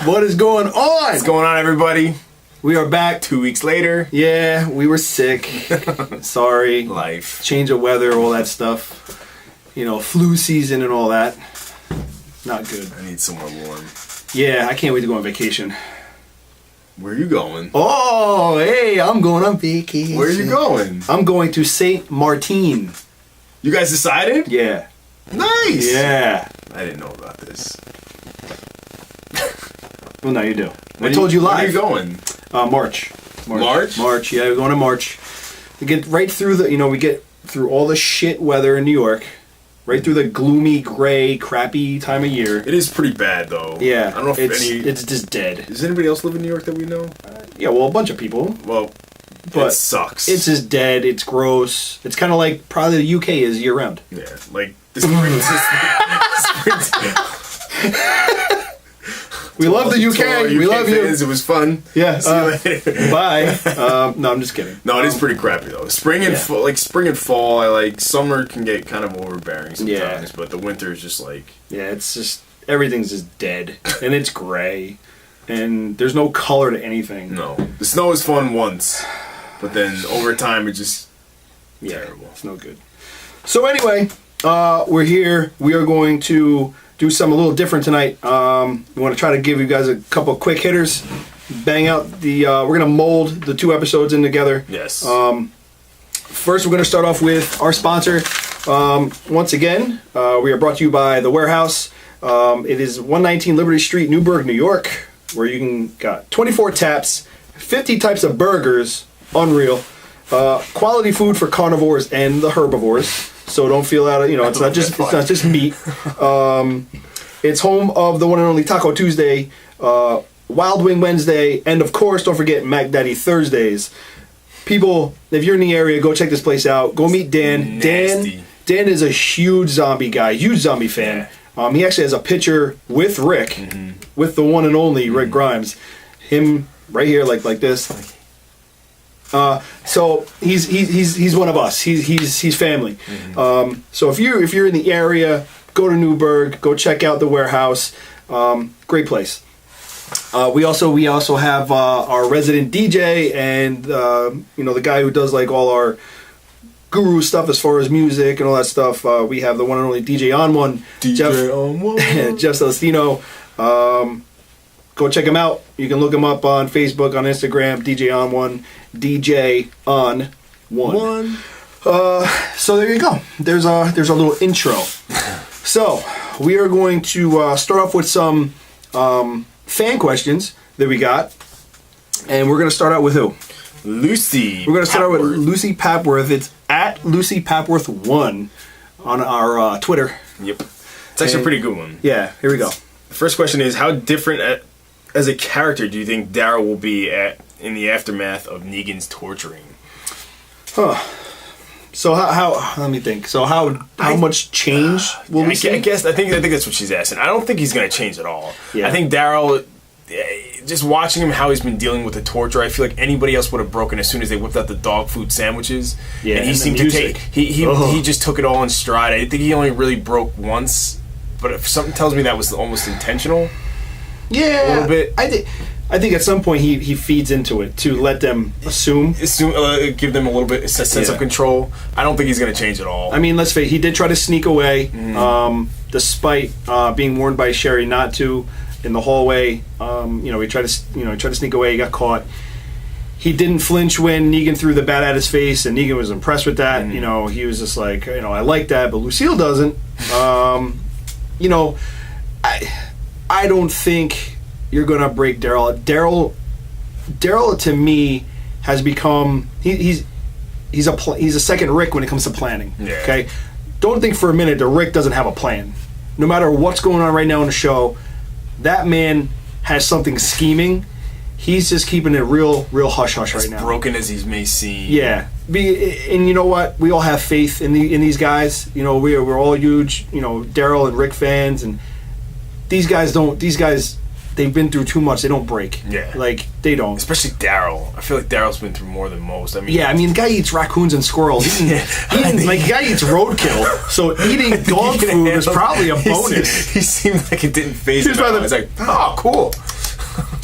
What is going on? What's going on, everybody? We are back. 2 weeks later. Yeah, we were sick. Sorry. Life. Change of weather, all that stuff. You know, flu season and all that. Not good. I need somewhere warm. Yeah, I can't wait to go on vacation. Where are you going? Oh, hey, I'm going on vacation. Where are you going? I'm going to St. Martin. You guys decided? Yeah. Nice. Yeah. I didn't know about this. Well, now you do. I told you live. Where are you going? March. March? Yeah, we're going to March. We get right through we get through all the shit weather in New York. Right through the gloomy, gray, crappy time of year. It is pretty bad, though. Yeah. I don't know if it's just dead. Does anybody else live in New York that we know? Yeah, well, a bunch of people. Well, but it sucks. It's just dead. It's gross. It's kind of like probably the UK is year round. Yeah, like the spring. We love the UK. We love you. It was fun. Yeah. See you later. Bye. No, I'm just kidding. No, it is pretty crappy though. Spring and fall. I like summer can get kind of overbearing sometimes, but the winter is just like it's just everything's just dead and it's gray, and there's no color to anything. No, the snow is fun once, but then over time it's just terrible. It's no good. So anyway, we're here. We are going to do something a little different tonight. We want to try to give you guys a couple quick hitters. Bang out the. We're gonna mold the two episodes in together. Yes. First, we're gonna start off with our sponsor. Once again, we are brought to you by The Warehouse. It is 119 Liberty Street, Newburgh, New York, where you can got 24 taps, 50 types of burgers, unreal, quality food for carnivores and the herbivores. So don't feel out of it's not just meat. It's home of the one and only Taco Tuesday, Wild Wing Wednesday, and of course don't forget Mac Daddy Thursdays. People, if you're in the area, go check this place out. Go meet Dan. Nasty. Dan is a huge zombie guy, huge zombie fan. Yeah. He actually has a picture with Rick, with the one and only Rick Grimes. Him right here, like this. So he's one of us. He's family. So if you're in the area, go to Newburgh. Go check out The Warehouse. Great place. We also have our resident DJ and the guy who does like all our guru stuff as far as music and all that stuff. We have the one and only DJ on one, Jeff Celestino. Go check him out. You can look him up on Facebook, on Instagram, DJ on one, DJ on one. So there you go. There's our little intro. So we are going to start off with some fan questions that we got, and we're going to start out with who? Lucy. We're going to start out with Lucy Papworth. It's at Lucy Papworth1 on our Twitter. Yep. It's actually a pretty good one. Yeah, here we go. The first question is, how different as a character do you think Daryl will be in the aftermath of Negan's torturing? So how let me think. So how much change will we see? I think that's what she's asking. I don't think he's going to change at all. Yeah. I think Daryl, just watching him, how he's been dealing with the torture, I feel like anybody else would have broken as soon as they whipped out the dog food sandwiches. Yeah, and he seemed to take he just took it all in stride. I think he only really broke once, but if something tells me that was almost intentional. Yeah, a little bit. I think at some point he feeds into it to let them assume, give them a little bit a sense of control. I don't think he's going to change at all. I mean, let's face it, he did try to sneak away, despite being warned by Sherry not to in the hallway. He tried to sneak away. He got caught. He didn't flinch when Negan threw the bat at his face, and Negan was impressed with that. He was just like, I like that, but Lucille doesn't. I don't think you're gonna break Daryl. Daryl to me has become he's a second Rick when it comes to planning. Yeah. Okay, don't think for a minute that Rick doesn't have a plan. No matter what's going on right now in the show, that man has something scheming. He's just keeping it real hush hush right now. As broken as he may seem. Yeah, and you know what? We all have faith in these guys. We're all huge Daryl and Rick fans, and these guys they've been through too much. They don't break. Yeah. Like, they don't. Especially Daryl. I feel like Daryl's been through more than most. The guy eats raccoons and squirrels. The guy eats roadkill. So eating dog food is probably a bonus. He seemed like it didn't faze him. It's like, oh, cool.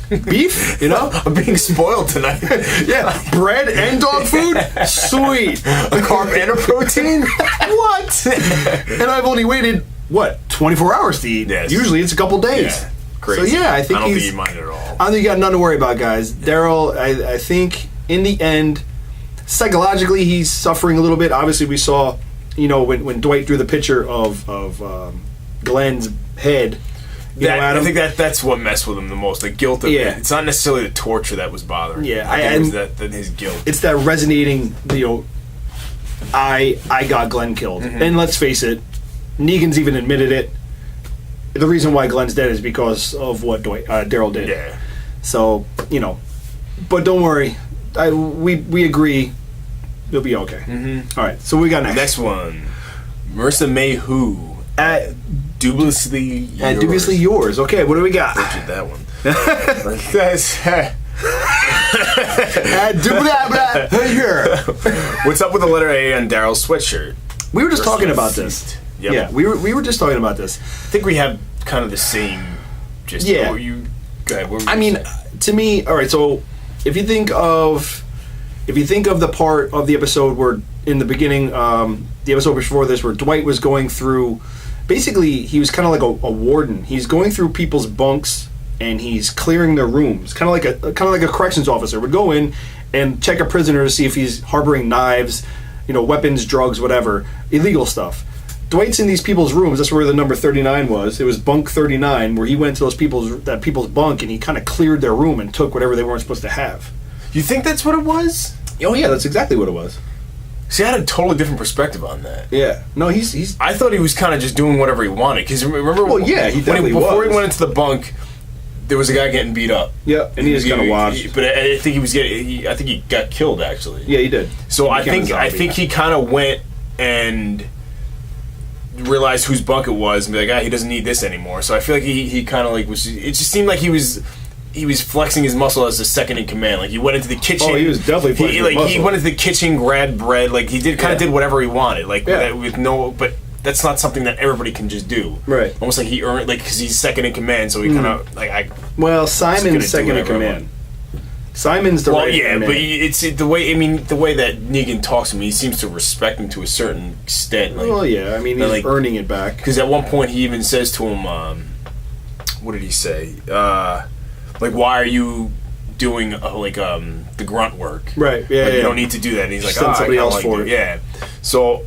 beef, you know? I'm being spoiled tonight. Yeah, bread and dog food? Sweet. A carb and a protein? What? And I've only waited, 24 hours to eat? Yes. Usually it's a couple days. Yeah, crazy. So yeah, I think I don't think you mind at all. I don't think you got nothing to worry about, guys. Daryl, I think in the end, psychologically, he's suffering a little bit. Obviously, we saw, when Dwight drew the picture of Glenn's head. I think that's what messed with him the most. The guilt of Yeah. it. It's not necessarily the torture that was bothering him. Yeah, I think it was that his guilt. It's that resonating, I got Glenn killed. Mm-hmm. And let's face it, Negan's even admitted it. The reason why Glenn's dead is because of what Daryl did. Yeah. So, but don't worry. We agree. It'll be okay. Mm-hmm. All right, so we got Next one. Marissa May Who. At Dubiously Yours. Dubiously Yours. Okay, what do we got? Butchered that one. What's up with the letter A on Daryl's sweatshirt? We were just talking about this. Yep. Yeah, we were just talking about this. I think we have kind of the same. Just Yeah. go ahead. What were I you mean, saying? to me, all right. So if you think of the part of the episode where in the beginning, the episode before this, where Dwight was going through, basically he was kind of like a warden. He's going through people's bunks and he's clearing their rooms, kind of like a corrections officer would go in and check a prisoner to see if he's harboring knives, weapons, drugs, whatever, illegal stuff. Dwight's in these people's rooms. That's where the number 39 was. It was bunk 39, where he went to that people's bunk and he kind of cleared their room and took whatever they weren't supposed to have. You think that's what it was? Oh yeah, that's exactly what it was. See, I had a totally different perspective on that. Yeah. No, he's. I thought he was kind of just doing whatever he wanted. Because remember, Well, yeah, he definitely before he was. went into the bunk, there was a guy getting beat up. Yeah, and he just kind of watched. But I think he was I think he got killed actually. Yeah, he did. So I became a zombie. think he kind of went and realized whose bunk it was and be like, he doesn't need this anymore. So I feel like he kind of like was. It just seemed like he was flexing his muscle as the second in command. Like he went into the kitchen. Oh, he was definitely flexing his muscle. He went into the kitchen, grabbed bread. Like he did did whatever he wanted. Like with no, but that's not something that everybody can just do. Right. Almost like he earned because he's second in command. So he kind of Well, Simon's second in command. Simon's the right yeah, man. but it's the way. I mean, the way that Negan talks to him, he seems to respect him to a certain extent. Like, well, yeah. I mean, he's earning it back. Because at one point he even says to him, "What did he say? Why are you doing the grunt work? Right. Yeah. You don't need to do that." And he's like, Send somebody else for it. Yeah. So,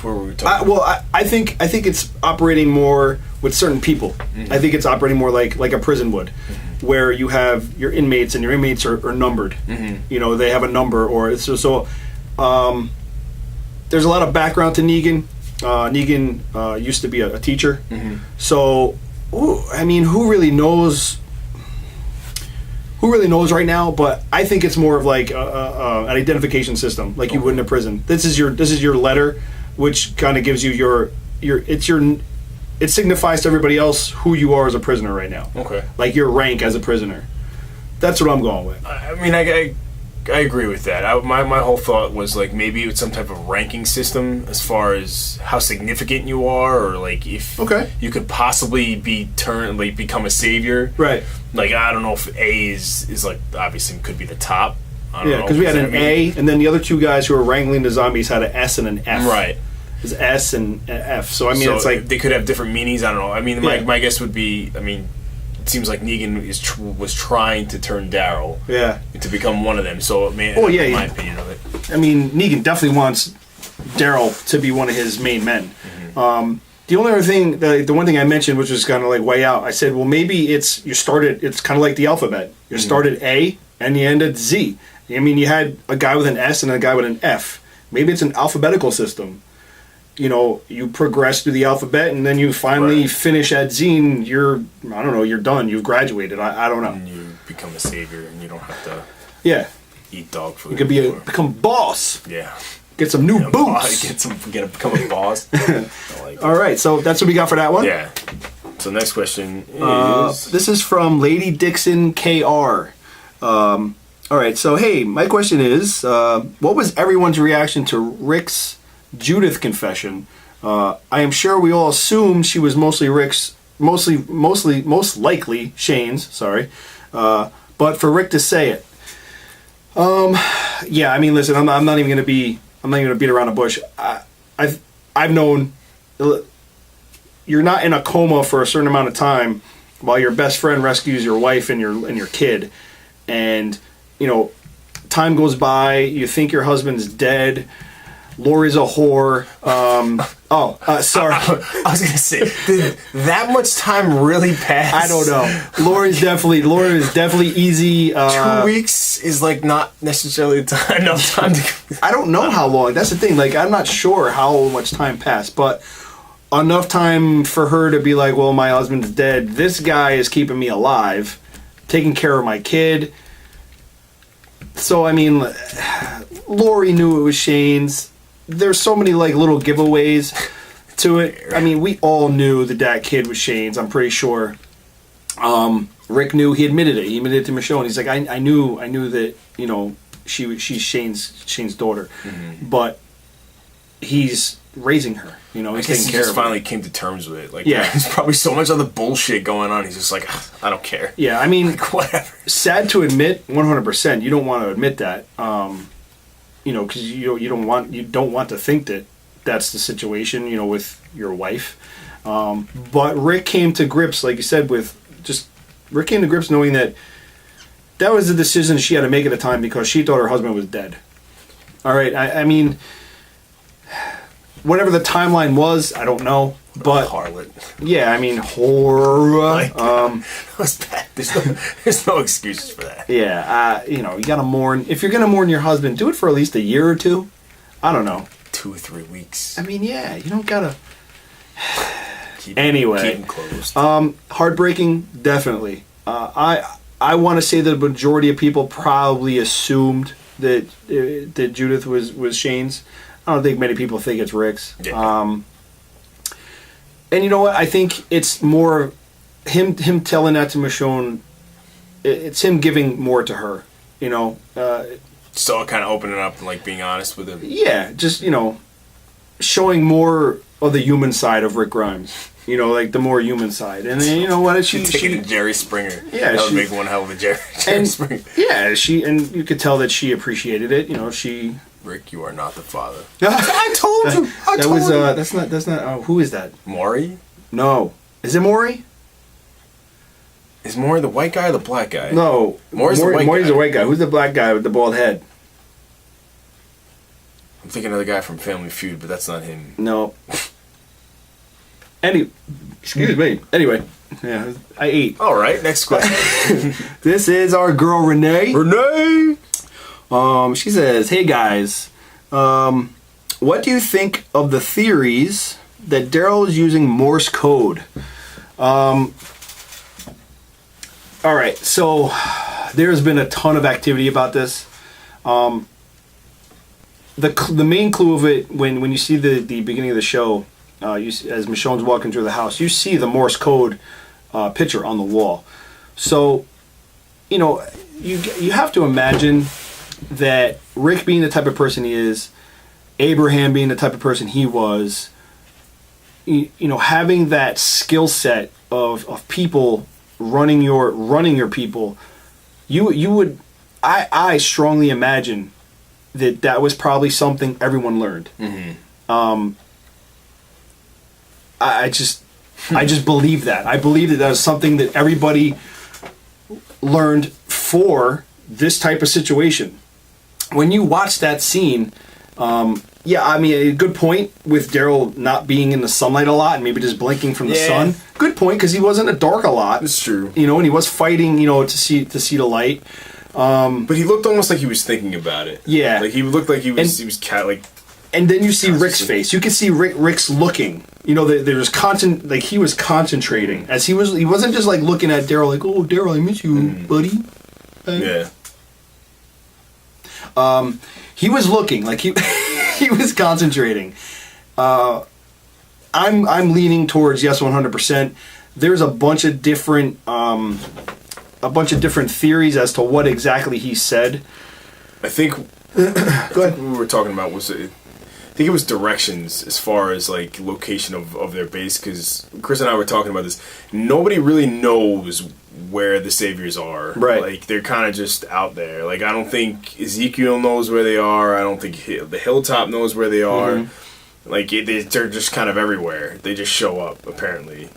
where were we talking? I think it's operating more with certain people. Mm-hmm. I think it's operating more like a prison would. Mm-hmm. Where you have your inmates and your inmates are numbered. Mm-hmm. They have a number, or it's so. There's a lot of background to Negan. Negan used to be a teacher, so who really knows? Who really knows right now? But I think it's more of like an identification system, like you would in a prison. This is your letter, which kind of gives you it signifies to everybody else who you are as a prisoner right now. Okay. Like your rank as a prisoner. That's what I'm going with. I mean, I agree with that. My whole thought was like maybe it's some type of ranking system as far as how significant you are, or like if you could possibly become a savior. Right. Like I don't know if A is like obviously could be the top. I don't know, because we had an A, and then the other two guys who were wrangling the zombies had an S and an F. Right. It's S and F. So I mean, it's like they could have different meanings. I don't know. I mean, my guess would be. I mean, it seems like Negan was trying to turn Daryl to become one of them. So in my opinion of it. I mean, Negan definitely wants Daryl to be one of his main men. Mm-hmm. The only other thing, the one thing I mentioned, which was kind of like way out, I said, well, maybe it's kind of like the alphabet. You started A and you ended Z. I mean, you had a guy with an S and a guy with an F. Maybe it's an alphabetical system. You progress through the alphabet and then you finally finish at Z and you're done. You've graduated. I don't know. And you become a savior and you don't have to eat dog food. You could become boss. Yeah. Get some new boots. Become a boss. All right, so that's what we got for that one. Yeah. So next question is... this is from Lady Dixon KR. All right, so hey, my question is, what was everyone's reaction to Rick's Judith confession? I am sure we all assumed she was mostly Rick's most likely Shane's. Sorry, but for Rick to say it, yeah. I mean, listen, I'm not even gonna beat around the bush. I've known you're not in a coma for a certain amount of time while your best friend rescues your wife and your kid, and time goes by. You think your husband's dead. Lori's a whore. Sorry. I was gonna say, did that much time really pass? I don't know. Lori is definitely easy. 2 weeks is like not necessarily enough time to. I don't know how long. That's the thing. Like, I'm not sure how much time passed, but enough time for her to be like, well, my husband's dead. This guy is keeping me alive, taking care of my kid. So, I mean, Lori knew it was Shane's. There's so many, like, little giveaways to it. I mean, we all knew that kid was Shane's, I'm pretty sure. Rick knew. He admitted it. He admitted it to Michonne. He's like, I knew that, she's Shane's daughter. Mm-hmm. But he's raising her. He's taking care of her. He just finally came to terms with it. Like, yeah. There's probably so much other bullshit going on. He's just like, I don't care. Yeah, I mean, like, whatever. Sad to admit, 100%. You don't want to admit that. Because you don't want to think that that's the situation, with your wife. But Rick came to grips, like you said, Rick came to grips knowing that was the decision she had to make at the time because she thought her husband was dead. All right, I mean, whatever the timeline was, I don't know. But harlot. Yeah, I mean, horror. That was bad. There's no excuses for that. Yeah, you gotta mourn. If you're gonna mourn your husband, do it for at least a year or two. I don't know. 2 or 3 weeks. I mean, yeah, you don't gotta. Keep him closed. Heartbreaking, definitely. I want to say that the majority of people probably assumed that Judith was Shane's. I don't think many people think it's Rick's. Yeah. And you know what? I think it's more him telling that to Michonne. It's him giving more to her. So kind of opening up and like being honest with him. Yeah, just showing more of the human side of Rick Grimes. Like the more human side. And then you know what? She taking Jerry Springer. Yeah, that would make one hell of a Jerry Springer. Yeah, and you could tell that she appreciated it. She. Rick, you are not the father. I told you. That's not. Who is that? Maury? No. Is it Maury? Is Maury the white guy or the black guy? No. Maury's the white guy. Who's the black guy with the bald head? I'm thinking of the guy from Family Feud, but that's not him. No. Excuse me. Anyway, yeah, I ate. All right, next question. This is our girl Renee. Renee. She says, "Hey guys, what do you think of the theories that Daryl is using Morse code?" All right, so there's been a ton of activity about this. The main clue of it, when you see the beginning of the show, as Michonne's walking through the house, you see the Morse code picture on the wall. So, you have to imagine that Rick being the type of person he is, Abraham being the type of person he was, having that skill set of people running your people, you would, I strongly imagine that was probably something everyone learned. Mm-hmm. I just believe that. I believe that was something that everybody learned for this type of situation. When you watch that scene, a good point with Daryl not being in the sunlight a lot and maybe just blinking from the sun. Good point, because he was in the dark a lot. It's true. And he was fighting, to see the light. But he looked almost like he was thinking about it. Yeah. Like he looked like he was And then you see Rick's face. You can see Rick's looking. There was he was concentrating as he wasn't just like looking at Daryl like, "Oh, Daryl, I miss you, buddy." Yeah. He was looking like he he was concentrating. I'm leaning towards yes, 100%. There's a bunch of different theories as to what exactly he said. I think Go ahead. we were talking about was it think it was directions as far as like location of their base, because Chris and I were talking about this. Nobody really knows where the Saviors are. Right. Like they're kind of just out there. Like I don't think Ezekiel knows where they are. I don't think the Hilltop knows where they are. Mm-hmm. Like they're just kind of everywhere. They just show up apparently,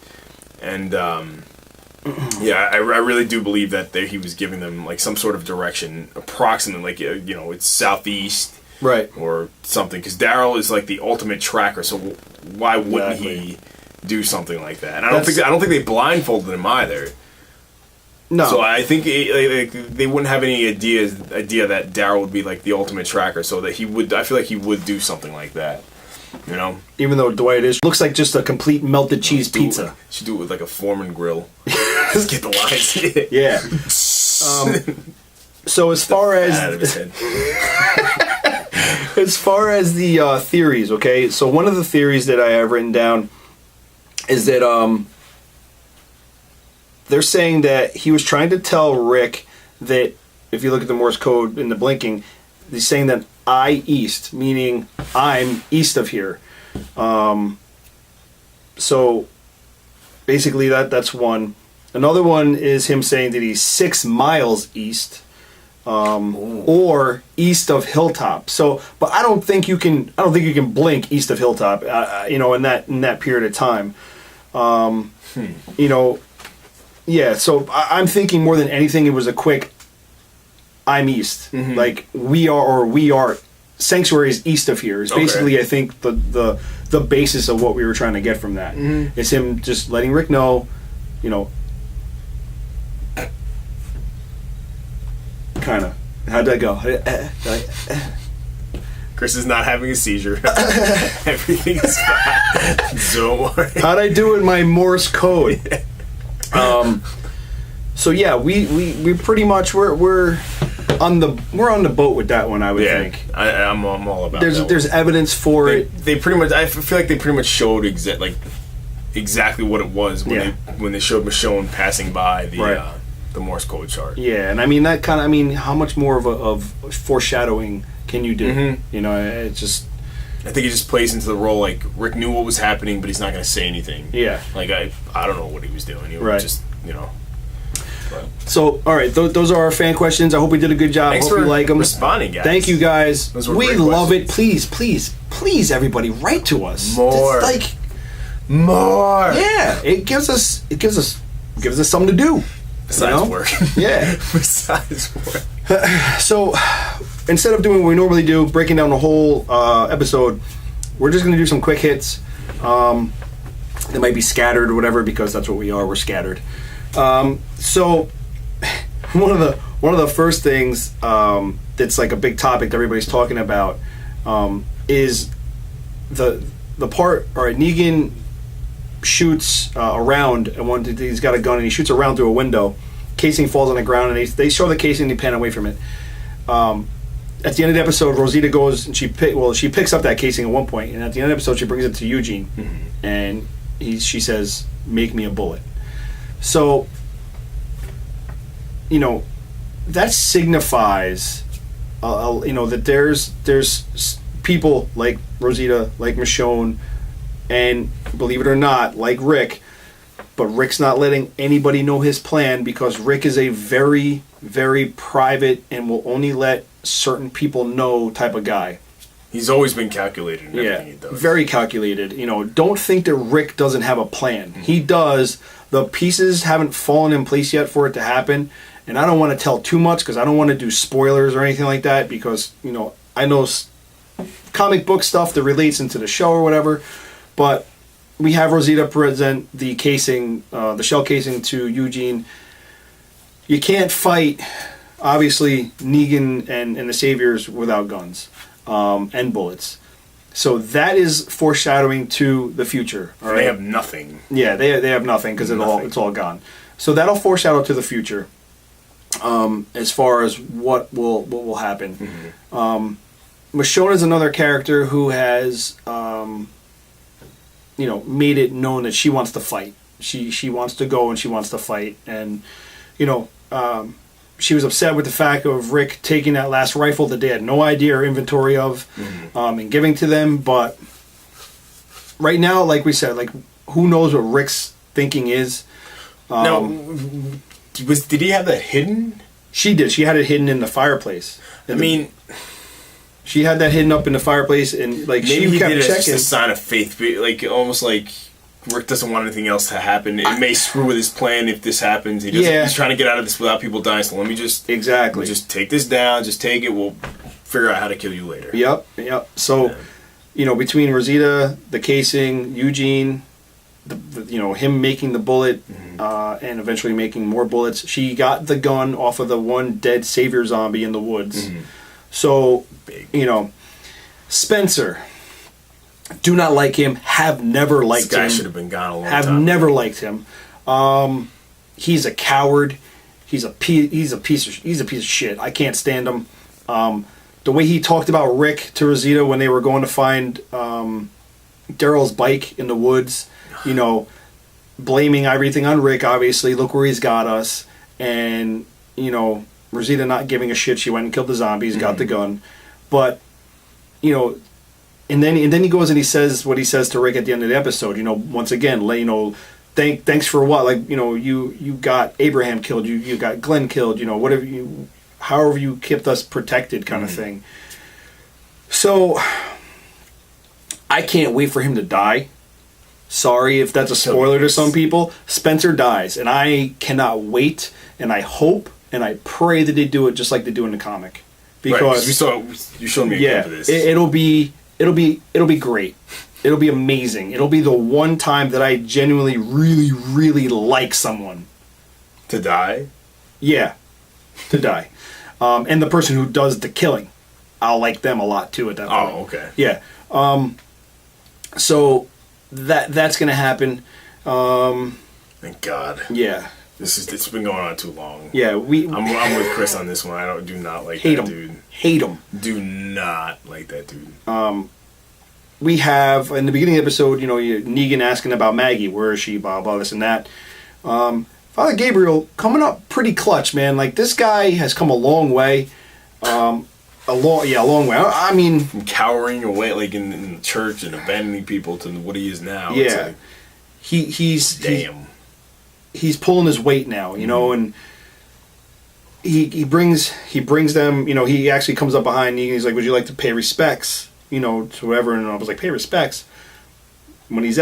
and yeah, I really do believe that he was giving them like some sort of direction, approximately, like it's southeast. Right. Or something, because Daryl is like the ultimate tracker. So why wouldn't he do something like that? And I don't think they blindfolded him either. No. So I think they wouldn't have any idea that Daryl would be like the ultimate tracker. So that he would, I feel like he would do something like that. You know. Even though Dwight looks like just a complete melted cheese pizza. Should do it with like a Foreman grill. Just get the lines. Yeah. So as far as as far as the theories, okay. So one of the theories that I have written down is that they're saying that he was trying to tell Rick that if you look at the Morse code in the blinking, he's saying that I east, meaning I'm east of here. So basically that's one. Another one is him saying that he's 6 miles east. Or east of Hilltop. So, but I don't think you can blink east of Hilltop. In that period of time. Yeah. So I'm thinking more than anything, it was a quick. I'm east. Mm-hmm. Like we are. Sanctuary is east of here. Is basically I think the basis of what we were trying to get from that. Mm-hmm. It's him just letting Rick know, kind of. How'd that go? Chris is not having a seizure. Everything is fine. Don't worry. How'd I do in my Morse code? So yeah, we pretty much we're on the boat with that one. I would think. I'm all about. There's evidence for it. They pretty much. I feel like they pretty much showed exactly what it was when they showed Michonne passing by the Morse code chart. Yeah, and I mean that kind of. How much more of foreshadowing can you do? Mm-hmm. It just. I think he just plays into the role like Rick knew what was happening, but he's not going to say anything. Yeah. Like I don't know what he was doing. He was just But. So, all right, those are our fan questions. I hope we did a good job. Thanks hope for you like them. Responding, guys. Thank you, guys. We love it. Please, everybody, write to us. More. More. Yeah, it gives us something to do. Besides work. Yeah. Besides work. So, instead of doing what we normally do, breaking down the whole episode, we're just going to do some quick hits. They might be scattered or whatever because that's what we are. We're scattered. So, one of the first things that's like a big topic that everybody's talking about is the part. All right, Negan shoots around, and he's got a gun and he shoots around through a window. Casing falls on the ground, and they show the casing and they pan away from it. At the end of the episode, Rosita goes and she picks up that casing at one point, and at the end of the episode, she brings it to Eugene, and she says, "Make me a bullet." So, that signifies, that there's people like Rosita, like Michonne, and believe it or not, like Rick, but Rick's not letting anybody know his plan because Rick is a very, very private and will only let certain people know type of guy. He's always been calculated in everything he does. Very calculated. Don't think that Rick doesn't have a plan. Mm-hmm. He does. The pieces haven't fallen in place yet for it to happen, and I don't want to tell too much because I don't want to do spoilers or anything like that because, I know comic book stuff that relates into the show or whatever, but we have Rosita present the casing, the shell casing to Eugene. You can't fight, obviously, Negan and the Saviors without guns and bullets. So that is foreshadowing to the future. All right? They have nothing. Yeah, they have nothing because it's all gone. So that'll foreshadow to the future as far as what will happen. Mm-hmm. Michonne is another character who has made it known that she wants to fight. She wants to go and she wants to fight, and she was upset with the fact of Rick taking that last rifle that they had no idea or inventory of, and giving to them. But right now, like we said, like who knows what Rick's thinking is. Now, did he have that hidden? She did. She had it hidden in the fireplace. She had that hidden up in the fireplace, and like maybe she he kept did it checking. as just a sign of faith, like almost like Rick doesn't want anything else to happen. It may screw with his plan if this happens. He's trying to get out of this without people dying. So let me just just take this down. Just take it. We'll figure out how to kill you later. Yep. So, between Rosita, the casing, Eugene, him making the bullet, and eventually making more bullets. She got the gun off of the one dead savior zombie in the woods. So, Spencer, do not like him. Have never liked him. This guy should have been gone a long time. Have never liked him. He's a coward. He's a piece of shit. I can't stand him. The way he talked about Rick to Rosita when they were going to find Daryl's bike in the woods, blaming everything on Rick. Obviously, look where he's got us, and Rosita not giving a shit. She went and killed the zombies, got the gun, but and then he goes and he says what he says to Rick at the end of the episode. Once again, thanks for what? Like, you got Abraham killed, you got Glenn killed, whatever however you kept us protected, kind of thing. So I can't wait for him to die. Sorry if that's a spoiler to some people. Spencer dies, and I cannot wait, and I hope and I pray that they do it just like they do in the comic. Because you showed me a clip of this. It'll be great. It'll be amazing. It'll be the one time that I genuinely really, really like someone. To die? Yeah. To die. And the person who does the killing. I'll like them a lot too at that point. Oh, okay. Yeah. So that's gonna happen. Thank God. Yeah. It's been going on too long. Yeah, I'm with Chris on this one. I do not like that dude. Hate him. Do not like that dude. We have in the beginning of the episode, Negan asking about Maggie, where is she, blah blah, this and that. Father Gabriel coming up pretty clutch, man. Like, this guy has come a long way. A long way. I mean, from cowering away like in the church and abandoning people to what he is now. Yeah, it's like, he's pulling his weight now, and he brings them. He actually comes up behind Negan. He's like, "Would you like to pay respects?" To whoever, and I was like, "Pay respects." When he's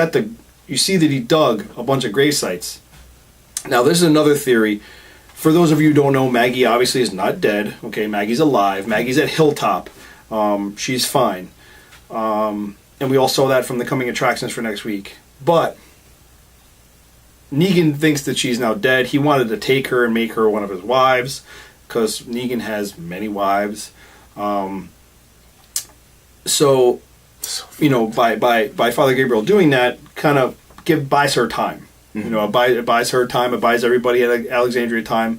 you see that he dug a bunch of grave sites. Now, this is another theory. For those of you who don't know, Maggie obviously is not dead. Okay, Maggie's alive. Maggie's at Hilltop. She's fine. And we all saw that from the coming attractions for next week. But Negan thinks that she's now dead. He wanted to take her and make her one of his wives, because Negan has many wives. So by Father Gabriel doing that, kind of buys her time. It buys her time. It buys everybody at Alexandria time,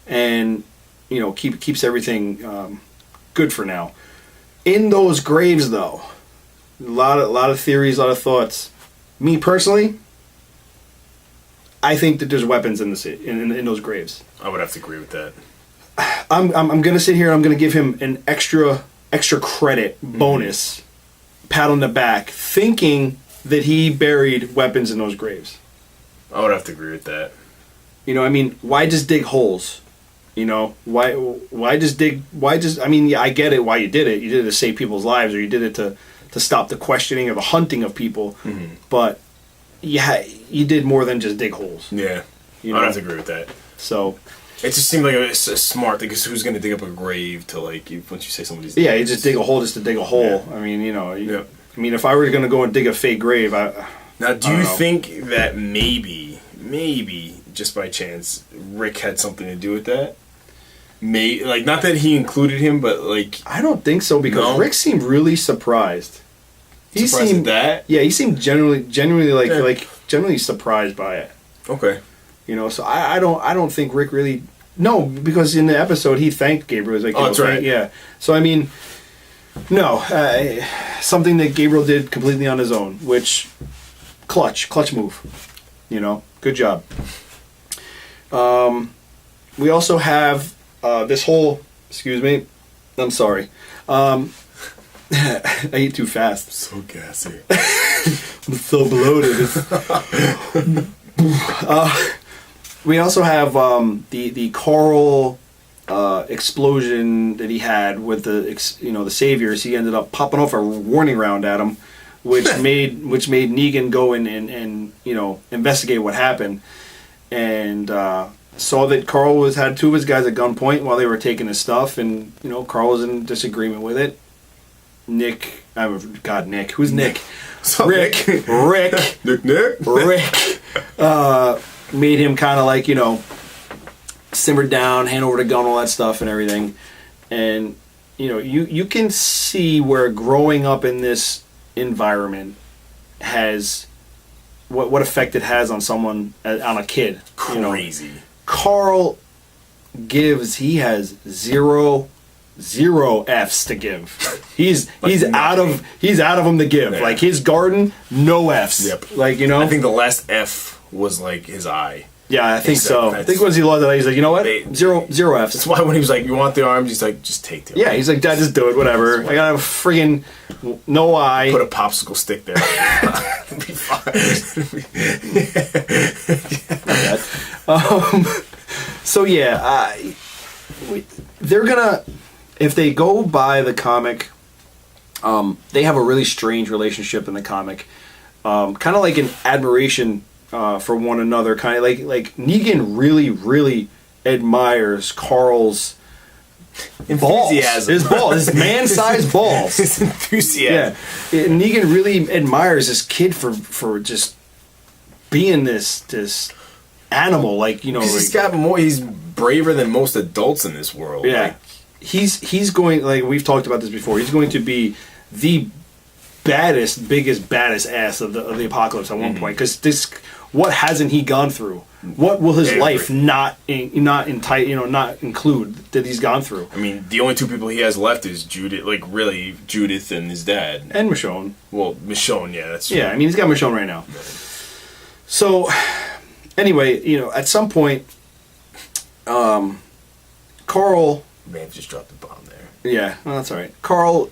and keeps everything good for now. In those graves, though, a lot of theories, a lot of thoughts. Me personally, I think that there's weapons in in those graves. I would have to agree with that. I'm gonna sit here and I'm gonna give him an extra credit bonus, pat on the back, thinking that he buried weapons in those graves. I would have to agree with that. Why just dig holes? Why just I get it why you did it. You did it to save people's lives, or you did it to stop the questioning or the hunting of people. But you did more than just dig holes. Yeah. I would have to agree with that. So it just seemed like a smart thing, because who's going to dig up a grave to, like, once you say somebody's dead? Yeah, you just dig a hole just to dig a hole. Yeah. If I were going to go and dig a fake grave, Now, do you think that maybe, just by chance, Rick had something to do with that? Not that he included him, but like... I don't think so, because Rick seemed really surprised. He seemed that? Yeah, he seemed genuinely genuinely surprised by it. Okay. So I don't think Rick really... No, because in the episode he thanked Gabriel. He was like, that's right. Yeah. So no, something that Gabriel did completely on his own, which... Clutch move. Good job. We also have this whole... Excuse me. I'm sorry. I eat too fast. So gassy. I'm so bloated. We also have the Carl explosion that he had with the Saviors. He ended up popping off a warning round at him, which made Negan go in and investigate what happened, and saw that Carl had two of his guys at gunpoint while they were taking his stuff, and Carl was in disagreement with it. Nick, who's Nick? Rick, Rick, made him kind of like, simmer down, hand over the gun, all that stuff and everything. And, you can see where growing up in this environment has, what effect it has on someone, on a kid. Crazy. Carl he has zero F's to give. He's out of them to give. Yeah. Like his garden, no F's. Yep. Like I think the last F was like his eye. Yeah, I think so. I think once he lost that, he's like, you know what? Zero F's. That's why when he was like, you want the arms? He's like, just take the arms. Yeah, he's like, Dad, just do it, whatever. I got a friggin' no eye. Put a popsicle stick there. It'll be fine. So yeah, they're gonna, if they go by the comic, they have a really strange relationship in the comic, kind of like an admiration for one another, kind of like Negan really admires Carl's enthusiasm. His man-sized balls. His enthusiasm. Yeah, Negan really admires this kid for just being this animal, like he's got more. He's braver than most adults in this world. Yeah, like, he's going, like we've talked about this before. He's going to be the biggest ass of the apocalypse at one point, because what hasn't he gone through? What will his life not include that he's gone through? I mean, the only two people he has left is Judith, Judith and his dad, and Michonne. Well, Michonne, yeah, that's true. Yeah. I mean, he's got Michonne right now. So, anyway, at some point, Carl may have just dropped the bomb there. Yeah, well, that's all right. Carl,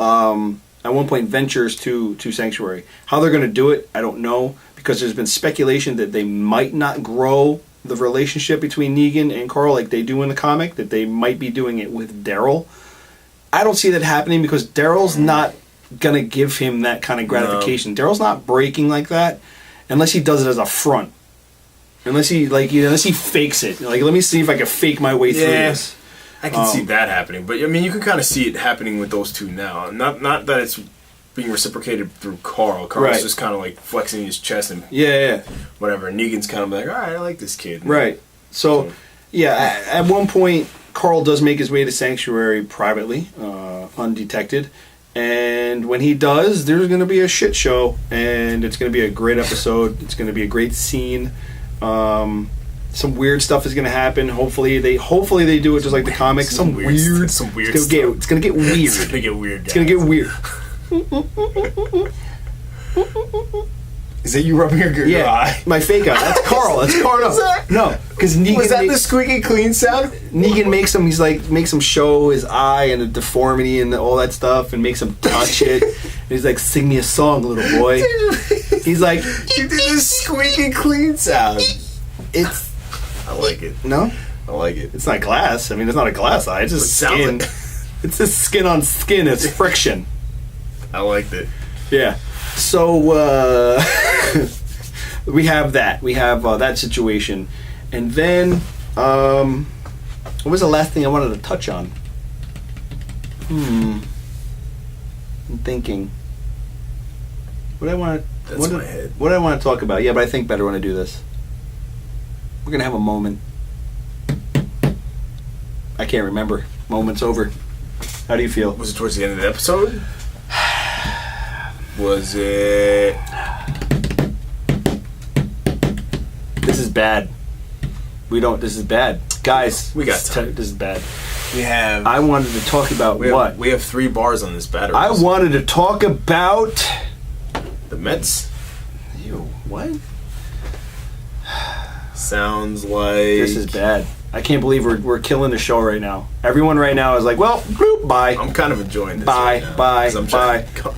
at one point ventures to Sanctuary. How they're going to do it, I don't know, because there's been speculation that they might not grow the relationship between Negan and Carl like they do in the comic, that they might be doing it with Daryl. I don't see that happening because Daryl's not going to give him that kind of gratification. No. Daryl's not breaking like that unless he does it as a front. Unless he fakes it. Like, let me see if I can fake my way through this. I can see that happening, but I mean, you can kind of see it happening with those two now. Not that it's being reciprocated through Carl. Carl's just kind of like flexing his chest and whatever. And Negan's kind of like, all right, I like this kid. Right. So at one point, Carl does make his way to Sanctuary privately, undetected. And when he does, there's going to be a shit show, and it's going to be a great episode. It's going to be a great scene. Some weird stuff is going to happen. Hopefully they do it just like the comics. Some weird stuff. It's going to get weird. It's going to get weird. It's going to get weird. Is that you rubbing your eye? My fake eye. That's Carl. That's Carl. No, because Negan. Was that the squeaky clean sound? Negan makes him show his eye and the deformity and all that stuff, and makes him touch it. And he's like, "Sing me a song, little boy." He's like, "You did this squeaky clean sound." I like it. No, I like it. It's not glass. I mean, it's not a glass eye. It's just skin. It's just skin on skin. It's friction. I liked it. Yeah. So we have that. We have that situation, and then what was the last thing I wanted to touch on? I'm thinking. What do I want to talk about? Yeah, but I think better when I do this. We're gonna have a moment. I can't remember. Moment's over. How do you feel? Was it towards the end of the episode? Was it? This is bad. This is bad. Guys, we got time. This is bad. We have... I wanted to talk about what? We have 3 bars on this battery. I wanted to talk about... the Mets. Ew, what? Sounds like... This is bad. I can't believe we're killing the show right now. Everyone right now is like, well, bloop, bye. I'm kind of enjoying this. Bye, right now, bye, 'cause I'm bye, trying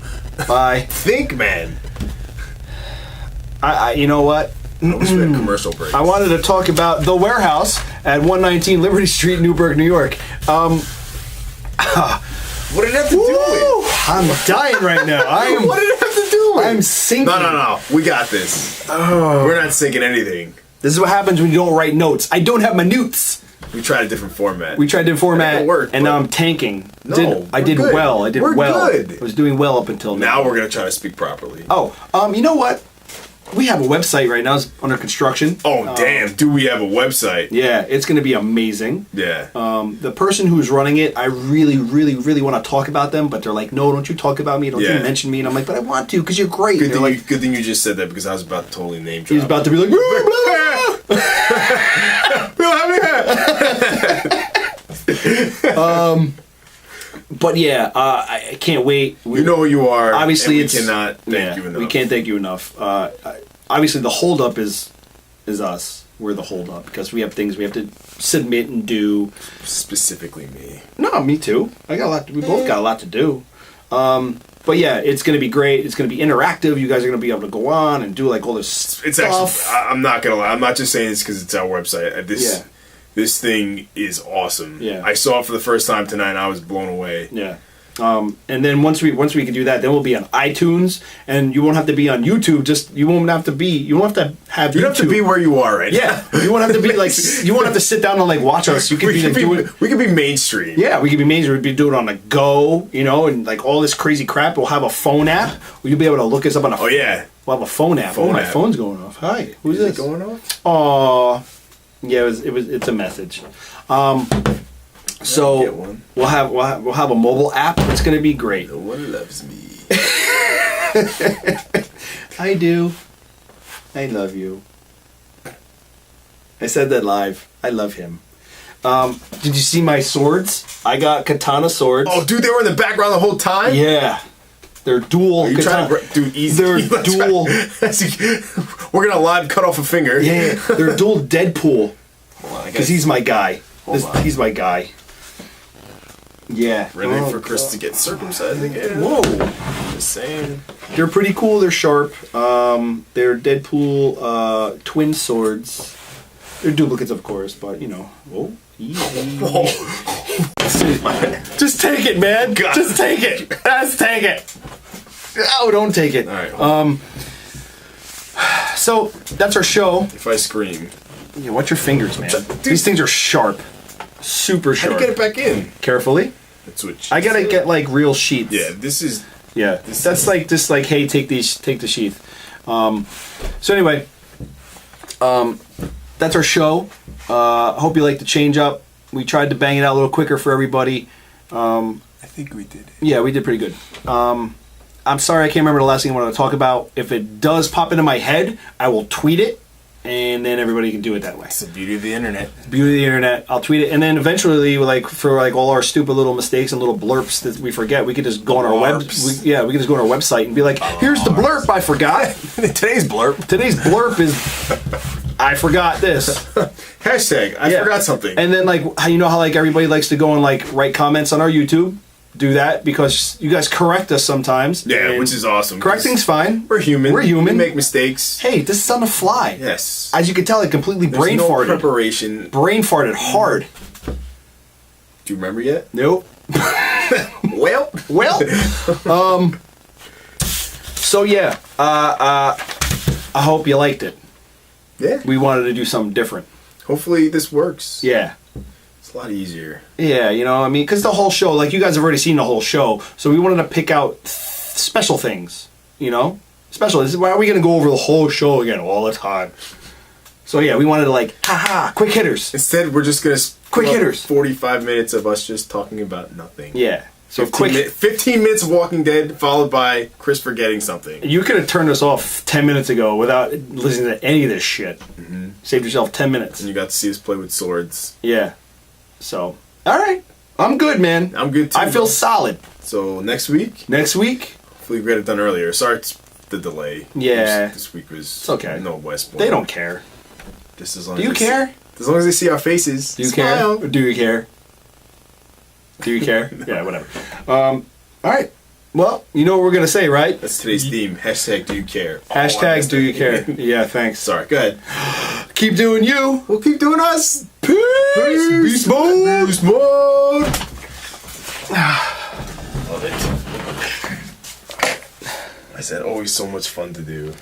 bye. Think, man. I you know what? I almost spent commercial breaks. I wanted to talk about the warehouse at 119 Liberty Street, Newburgh, New York. What did it have to do with? I'm dying right now. What did it have to do with? I'm sinking. No. We got this. Oh. We're not sinking anything. This is what happens when you don't write notes. I don't have my notes. We tried a different format. We tried to format, It worked, and but- now I'm tanking. No, I did we're good. well. I did We're well. good. I was doing well up until Now we're going to try to speak properly. Oh, you know what? We have a website right now. It's under construction. Oh, damn. Do we have a website? Yeah, it's going to be amazing. Yeah. The person who's running it, I really, really, really want to talk about them, but they're like, no, don't you talk about me. Don't you mention me. And I'm like, but I want to because you're great. Good and thing you just said that because I was about to totally name drop. He's about to be like, blah, blah, blah. But yeah, I can't wait. You know who you are. Obviously, and we cannot thank you enough. We can't thank you enough. Obviously, the holdup is us. We're the holdup because we have things we have to submit and do. Specifically me. No, me too. I got a lot. We both got a lot to do. But yeah, it's going to be great. It's going to be interactive. You guys are going to be able to go on and do like all this It's stuff. actually. I'm not gonna lie. I'm not just saying this because it's our website. This thing is awesome. Yeah. I saw it for the first time tonight and I was blown away. Yeah. And then once we can do that, then we'll be on iTunes, and you won't have to be on YouTube. You won't have to have You YouTube. don't have to be where you are right Yeah, now. you won't have to be like. You won't have to sit down and like watch us. You can we could be mainstream. Yeah, we could be major. We'd be doing it on the go, and like all this crazy crap. We'll have a phone app. You'll be able to look us up on a. Oh yeah. We'll have a phone app. My phone's going off. Hi, who's Is this? it going off? Aw, yeah, it's a message. So get one. we'll have a mobile app. It's gonna be great. No one loves me. I do. I love you. I said that live. I love him. Did you see my swords? I got katana swords. Oh, dude, they were in the background the whole time. Yeah. They're dual. Are you katana. trying to dude? Easy. They're dual. We're gonna live cut off a finger. Yeah, they're dual Deadpool. Because he's my guy. He's my guy. Yeah. Ready for Chris to get circumcised again. Whoa. Just saying. They're pretty cool. They're sharp. They're Deadpool twin swords. They're duplicates, of course, but Whoa. Easy. Just take it, man. God. Just take it. Just take it. Oh, don't take it. All right. So that's our show. If I scream, Yeah, watch your fingers, man. These things are sharp. Super how sharp. do you get it back in? Carefully. That's what. I gotta get like real sheaths. Yeah, this is. Yeah, that's like just like, hey, take the sheath. So anyway, that's our show. Hope you like the change up. We tried to bang it out a little quicker for everybody. I think we did. Yeah, we did pretty good. I'm sorry I can't remember the last thing I wanted to talk about. If it does pop into my head, I will tweet it, and then everybody can do it that way. It's the beauty of the internet. Beauty of the internet. I'll tweet it, and then eventually, for all our stupid little mistakes and little blurps that we forget, we could just go on our we could just go on our website and be like, "Here's the blurp I forgot." Today's blurb. Today's blurp is, "I forgot this." Hashtag I forgot something. And then you know how like everybody likes to go and like write comments on our YouTube. Do that because you guys correct us sometimes. Yeah, which is awesome. Correcting's fine. We're human. We're human. We make mistakes. Hey, this is on the fly. Yes. As you can tell, I completely brain no farted. Preparation. Brain farted hard. Do you remember yet? Nope. Well. So yeah, I hope you liked it. Yeah. We wanted to do something different. Hopefully this works. Yeah. It's a lot easier. Yeah, because the whole show, like you guys have already seen the whole show, so we wanted to pick out special things, Special. Why are we going to go over the whole show again all the time? So yeah, we wanted to quick hitters. Instead, we're just going to quick hitters. 45 minutes of us just talking about nothing. Yeah. So 15 minutes of Walking Dead, followed by Chris forgetting something. You could have turned us off 10 minutes ago without listening to any of this shit. Mm-hmm. Saved yourself 10 minutes. And you got to see us play with swords. Yeah. So, all right. I'm good, man. I'm good, too. I feel solid. So, next week? Hopefully we get it done earlier. Sorry, it's the delay. Yeah. This week was... It's okay. No West Point. They don't care. Just as long Do you care? As long as they see our faces. Do you smile. care? Do you care? Do you care? Yeah, whatever. All right. Well, you know what we're going to say, right? That's today's theme. Hashtag do you care. Hashtag do you care. Yeah, thanks. Sorry, go ahead. Keep doing you. We'll keep doing us. Peace. Beast mode. Beast mode. Love it. I said always so much fun to do.